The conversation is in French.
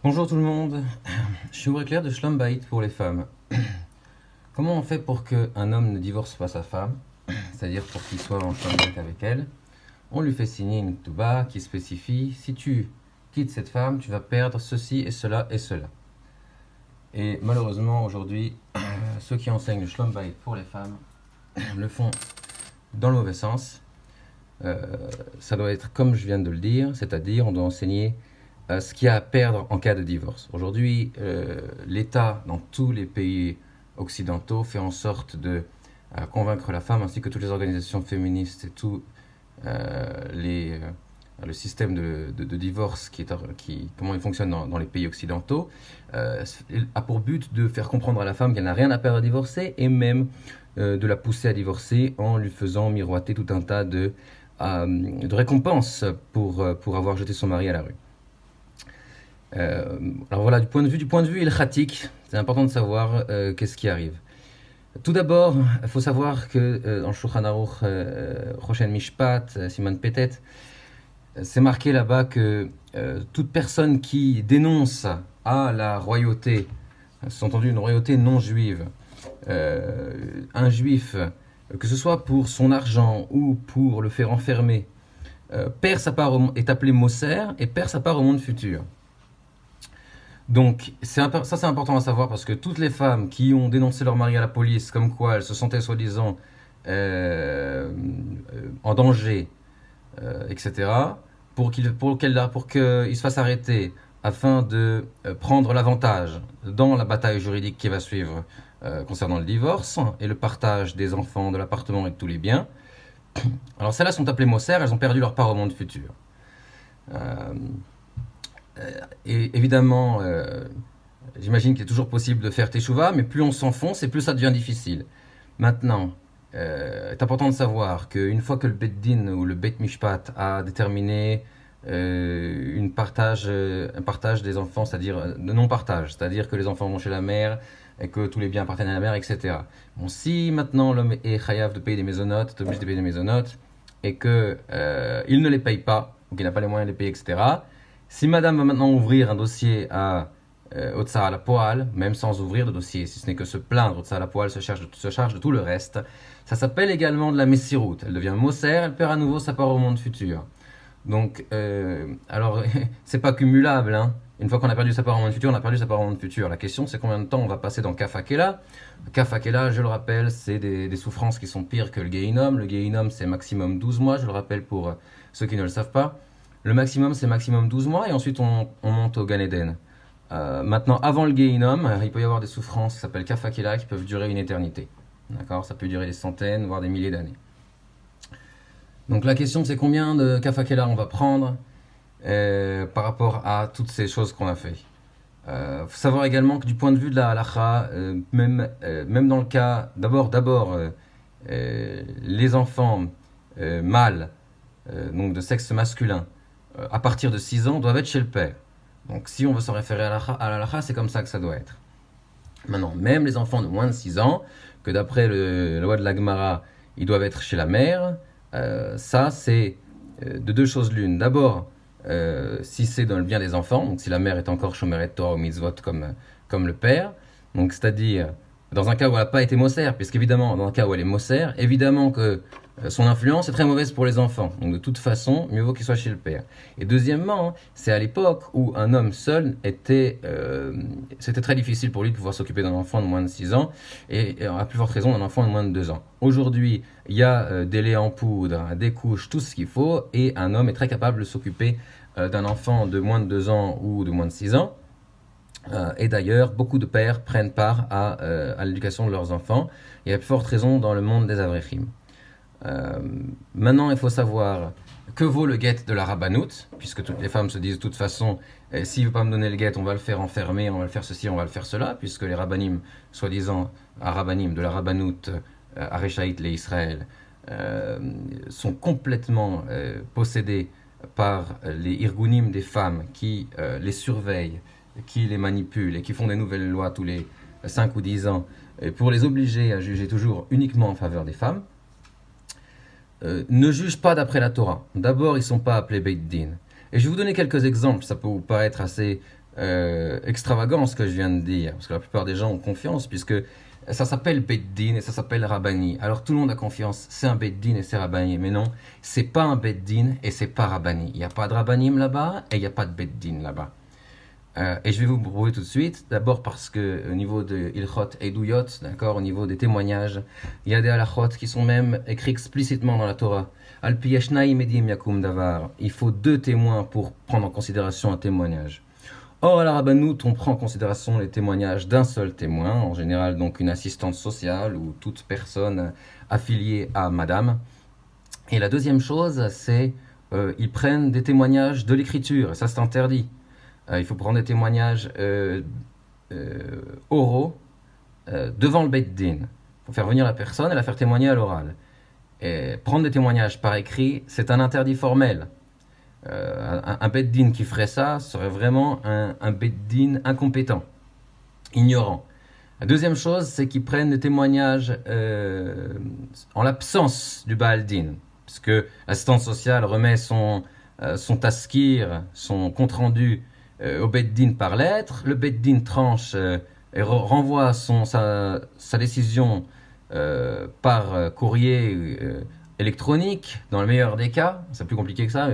Bonjour tout le monde, je suis Aurélien de Shlom Bayit pour les femmes. Comment on fait pour qu'un homme ne divorce pas sa femme, c'est-à-dire pour qu'il soit en Shlom Bayit avec elle? On lui fait signer une Ktuba qui spécifie si tu quittes cette femme, tu vas perdre ceci et cela et cela. Et malheureusement aujourd'hui, ceux qui enseignent le Shlom Bayit pour les femmes le font dans le mauvais sens. Ça doit être comme je viens de le dire, c'est-à-dire on doit enseigner ce qu'il y a à perdre en cas de divorce. Aujourd'hui, l'État, dans tous les pays occidentaux, fait en sorte de convaincre la femme, ainsi que toutes les organisations féministes et tout le système de divorce, comment il fonctionne dans les pays occidentaux, a pour but de faire comprendre à la femme qu'elle n'a rien à perdre à divorcer, et même de la pousser à divorcer en lui faisant miroiter tout un tas de récompenses pour avoir jeté son mari à la rue. Alors voilà, du point de vue ilchatique, c'est important de savoir qu'est-ce qui arrive. Tout d'abord, il faut savoir que dans le Shulchan Aruch, Choshen Mishpat, Siman Petet, c'est marqué là-bas que toute personne qui dénonce à la royauté, sous-entendu une royauté non juive, un juif, que ce soit pour son argent ou pour le faire enfermer, perd sa part est appelé Moser et perd sa part au monde futur. Donc, ça c'est important à savoir parce que toutes les femmes qui ont dénoncé leur mari à la police, comme quoi elles se sentaient soi-disant en danger, etc., pour qu'il se fasse arrêter afin de prendre l'avantage dans la bataille juridique qui va suivre concernant le divorce et le partage des enfants, de l'appartement et de tous les biens. Alors celles-là sont appelées Moser, elles ont perdu leur part au monde futur. Euh, et évidemment, j'imagine qu'il est toujours possible de faire teshuva, mais plus on s'enfonce et plus ça devient difficile. Maintenant, c'est important de savoir qu'une fois que le Bet Din ou le Bet Mishpat a déterminé un partage des enfants, c'est-à-dire de non-partage, c'est-à-dire que les enfants vont chez la mère et que tous les biens appartiennent à la mère, etc. Bon, si maintenant l'homme est chayav de payer des mésonotes, est obligé de payer des mésonotes, et que il ne les paye pas, ou qu'il n'a pas les moyens de les payer, etc., si madame va maintenant ouvrir un dossier à Otsa à la poêle, même sans ouvrir de dossier, si ce n'est que se plaindre, Otsa à la poêle se charge de tout le reste, ça s'appelle également de la messiroute. Elle devient Moser, elle perd à nouveau sa part au monde futur. Donc, alors, c'est pas cumulable, hein. Une fois qu'on a perdu sa part au monde futur, on a perdu sa part au monde futur. La question, c'est combien de temps on va passer dans Kafakela. Kafakela, je le rappelle, c'est des souffrances qui sont pires que le Gehinom. Le Gehinom, c'est maximum 12 mois, je le rappelle pour ceux qui ne le savent pas. Le maximum, c'est maximum 12 mois, et ensuite on monte au Gan Eden. Maintenant, avant le Gehinom, il peut y avoir des souffrances qui s'appellent Kafakela qui peuvent durer une éternité. D'accord. Ça peut durer des centaines, voire des milliers d'années. Donc la question, c'est combien de Kafakela on va prendre par rapport à toutes ces choses qu'on a fait. Faut savoir également que du point de vue de la halacha, même dans le cas, d'abord, les enfants mâles, donc de sexe masculin, à partir de 6 ans, doivent être chez le père. Donc si on veut se référer à la halacha, c'est comme ça que ça doit être. Maintenant, même les enfants de moins de 6 ans, que d'après la loi de la Gemara, ils doivent être chez la mère, ça c'est de deux choses l'une. D'abord, si c'est dans le bien des enfants, donc si la mère est encore Shomeret Torah ou Mitzvot comme le père, donc c'est-à-dire dans un cas où elle n'a pas été Moser, puisqu'évidemment, dans un cas où elle est Moser, évidemment que son influence est très mauvaise pour les enfants. Donc de toute façon, mieux vaut qu'il soit chez le père. Et deuxièmement, c'est à l'époque où un homme seul c'était très difficile pour lui de pouvoir s'occuper d'un enfant de moins de 6 ans, et à plus forte raison d'un enfant de moins de 2 ans. Aujourd'hui, il y a des laits en poudre, des couches, tout ce qu'il faut, et un homme est très capable de s'occuper d'un enfant de moins de 2 ans ou de moins de 6 ans. Et d'ailleurs, beaucoup de pères prennent part à l'éducation de leurs enfants, et à plus forte raison dans le monde des Avrechim. Maintenant, il faut savoir que vaut le guet de la rabbanout, puisque toutes les femmes se disent de toute façon, s'il ne veut pas me donner le guet, on va le faire enfermer, on va le faire ceci, on va le faire cela, puisque les rabbanim, soi-disant rabbanim de la rabbanout à Rechaït, les Israël, sont complètement possédés par les irgunim des femmes qui les surveillent, qui les manipulent et qui font des nouvelles lois tous les 5 ou 10 ans pour les obliger à juger toujours uniquement en faveur des femmes. Ne jugent pas d'après la Torah. D'abord, ils ne sont pas appelés Beit Din. Et je vais vous donner quelques exemples, ça peut vous paraître assez extravagant ce que je viens de dire, parce que la plupart des gens ont confiance, puisque ça s'appelle Beddin et ça s'appelle Rabbani. Alors tout le monde a confiance, c'est un Beddin et c'est Rabbani, mais non, c'est pas un Beddin et c'est pas Rabbani. Il n'y a pas de Rabbanim là-bas et il n'y a pas de Beddin là-bas. Et je vais vous prouver tout de suite, d'abord parce que au niveau de Ilchot et Douyot, d'accord, au niveau des témoignages, il y a des halachot qui sont même écrits explicitement dans la Torah. Al pi yashnaim edim yakum davar. Il faut 2 témoins pour prendre en considération un témoignage. Or, à la Rabbanout, on prend en considération les témoignages d'un seul témoin, en général donc une assistante sociale ou toute personne affiliée à madame. Et la deuxième chose, c'est ils prennent des témoignages de l'écriture, et ça c'est interdit. Il faut prendre des témoignages oraux devant le Beit Din. Il faut faire venir la personne et la faire témoigner à l'oral. Et prendre des témoignages par écrit, c'est un interdit formel. Un Beit Din qui ferait ça serait vraiment un Beit Din incompétent, ignorant. La deuxième chose, c'est qu'ils prennent des témoignages en l'absence du Baal Din, parce que l'assistante sociale remet son taskir, son compte-rendu au Beit Din par lettre, le Beit Din tranche et renvoie sa décision par courrier électronique, dans le meilleur des cas, c'est plus compliqué que ça, mais